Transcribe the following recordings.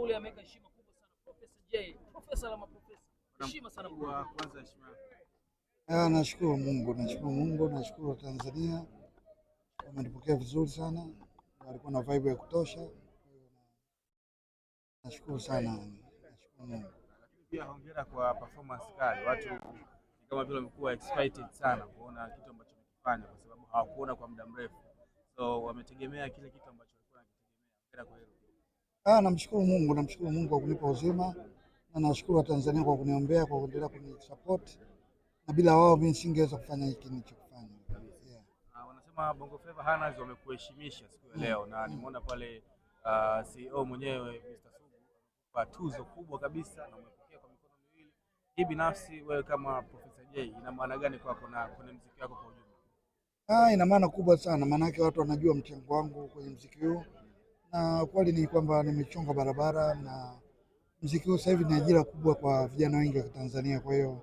ule ameweka heshima kubwa sana Profesa J, profesa la maprofesa. Heshima sana kwa kwanza heshima. Nashukuru Mungu, nashukuru Tanzania. Wamenipokea vizuri sana. Walikuwa na vibe ya kutosha. Nashukuru sana. Nashukuru Mungu. Pia hongera kwa performance kali. Watu kama vile wamekuwa excited sana kuona kitu ambacho umekifanya kwa sababu hawakuona kwa muda mrefu. So wametegemea kile kitu ambacho walikuwa wanakitegemea. Hongera kwa hilo. Namshukuru Mungu kwa kunipa uzima na nashukuru Tanzania kwa kuniombea, kwa kuendelea kunisupport. Na bila wao mimi singeweza kufanya hiki nilichofanya. Wanasema Bongo Flava Hannahs wamekuheshimisha siku ya leo na nimeona pale CEO mwenyewe Mr. Sugu kwa tuzo kubwa kabisa na umepokea kwa mikono miwili. Hii binafsi wewe kama Profesa J ina maana gani kwako na kwenye muziki wako kwa ujumla? Ina maana kubwa sana, maana yake watu wanajua mchango wangu kwenye muziki huu, na kweli ni kwamba nimechonga barabara na muziki huu sasa hivi ni ajira kubwa kwa vijana wengi wa Tanzania. Kwa hiyo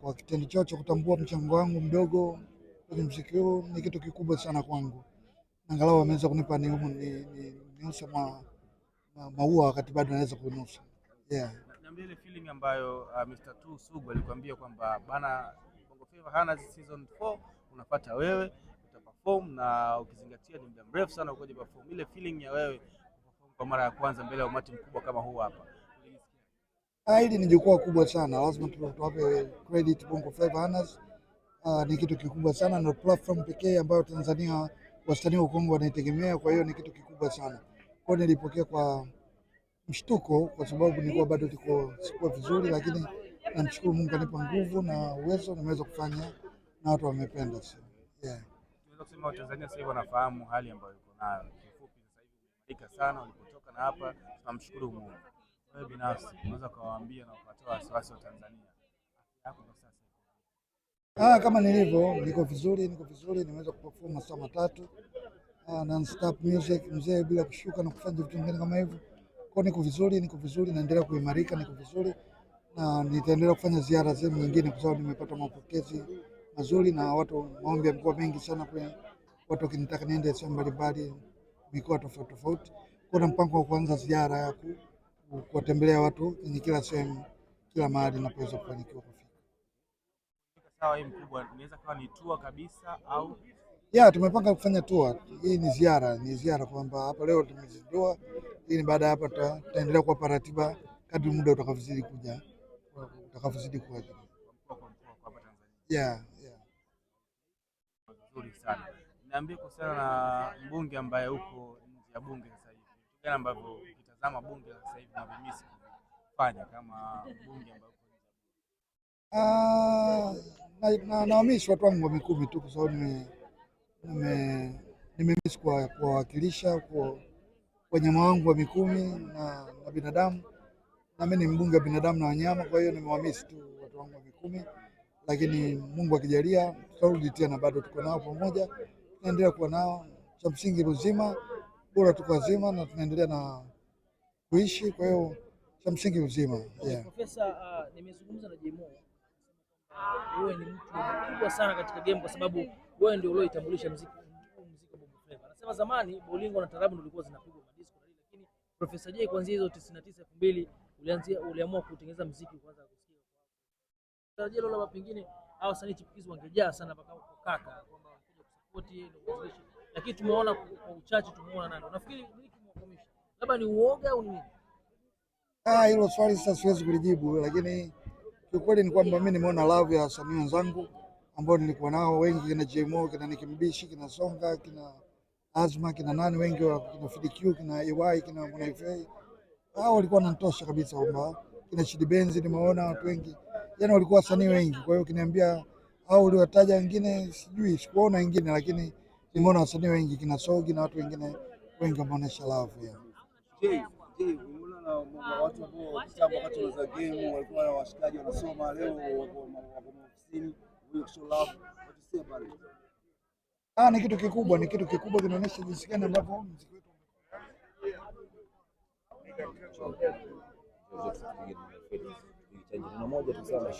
kwa kitendo chao cha kutambua mchango wangu mdogo kwenye muziki huu ni kitu kikubwa sana kwangu. Angalau wameweza kunipa ninusa maua wakati bado naweza kunusa. Niambie ile feeling ambayo Mr. Sugu alikwambia kwamba bana Bongo Flava Hannahs season 4 unafuata wewe utaperform, na ukizingatia ni muda mrefu sana ukoje perform, ile feeling ya wewe kuperform kwa mara ya kwanza mbele ya umati mkubwa kama huu hapa. Hili ni jukwaa kubwa sana, lazima tuwape credit Bongo Flava Hannahs. Ni kitu kikubwa sana na platform pekee ambayo Tanzania wasanii wa Kongo wanaitegemea, kwa hiyo ni kitu kikubwa sana. Kwa hiyo nilipokea kwa mshtuko kwa sababu nilikuwa bado sikuwa vizuri, lakini namshukuru Mungu anipa nguvu na uwezo, nimeweza kufanya na watu wamependa. Tunaweza kusema Watanzania sasa hivi wanafahamu hali ambayo iko nayo. Kifupi sasa hivi umeandika sana ulipotoka na hapa tunamshukuru Mungu. Wewe binafsi unaweza kuwaambia na kuwatoa wasiwasi wa Tanzania hapo kwa sasa? Kama niko vizuri, nimeweza kuperform masaa 3 non stop music mzee, bila kushuka na kufanya vitu vingine kama hivyo. Kwa niko vizuri, naendelea kuimarika, niko vizuri na nitaendelea kufanya ziara sehemu nyingine kwa sababu nimepata mapokezi mazuri na maombi yamekuwa mengi sana, kwa watu wakinitaka niende sehemu mbalimbali, mikoa tofauti. Kuna mpango wa kuanza ziara ya kuwatembelea watu kwenye kila sehemu, kila mahali napoweza kufanikiwa kufika. Sawa, hii mkubwa inaweza kuwa ni tour kabisa au? Tumepanga kufanya tour. Hii ni ziara kwamba hapa leo tumezindua, hii baada ya hapa tutaendelea kuwapa ratiba kadri muda utakavyozidi kuja. Nzuri sana. Niambie kuhusiana na mbunge ambaye uko nje ya bunge sasa hivi. Kitu gani ambavyo ukitazama bunge sasa hivi na vimisi kufanya kama mbunge ambaye uko nje? Nawamiss watu wangu wa Mikumi tu kwa sababu nimemiss kuwawakilisha kwa wanyama wangu wa Mikumi na binadamu, na mimi ni mbunge wa binadamu na wanyama, kwa hiyo nimewamiss tu watu wangu wa Mikumi, lakini Mungu akijalia tutarudi tena, bado tuko nao pamoja, tunaendelea kuwa nao. Cha msingi uzima, bora tuko wazima na tunaendelea na kuishi, kwa hiyo cha msingi uzima. Profesa, nimezungumza na Jemo. Wewe ni mtu mkubwa sana katika game kwa sababu wewe ndio ulioitambulisha muziki wa Bongo Flava. Anasema zamani Bolingo na Tarabu ndio zilikuwa zinapigwa madisco, lakini Profesa J kuanzia hizo 99 2000 uliamua kutengeneza muziki kwanza kusikia. Tarajia lola pengine hao wasanii chipukizi wangejaa sana mpaka kaka kwamba wanakuja kusupport yeye ndio kuanzisha. Lakini tumeona kwa uchache, tumeona nani. Nafikiri muziki mwakomisha. Labda ni uoga au nini? Hilo swali sasa siwezi kulijibu, lakini kiukweli ni kwamba mimi nimeona love ya wasanii wenzangu ambao nilikuwa nao wengi, kina Jmo, kina Nicki Mbishi, kina Songa, kina Azma, kina nani wengi, kina FDQ, kina EY, kina Monaife. Hao walikuwa wanatosha kabisa, kwamba kina Chidi Benz nimeona watu wengi. Walikuwa wasanii wengi, kwa hiyo kiniambia au uliwataja wengine sijui, sikuona wengine, lakini nimeona wasanii wengi, kina Sogi na watu wengine wengi wameonyesha love ya. Na watu ambao kitambo wakati wa game walikuwa washikaji wanasoma, leo wako ofisini, show love, ni kitu kikubwa, kinaonyesha jinsi gani ambavyo muziki wetu moja tu sana.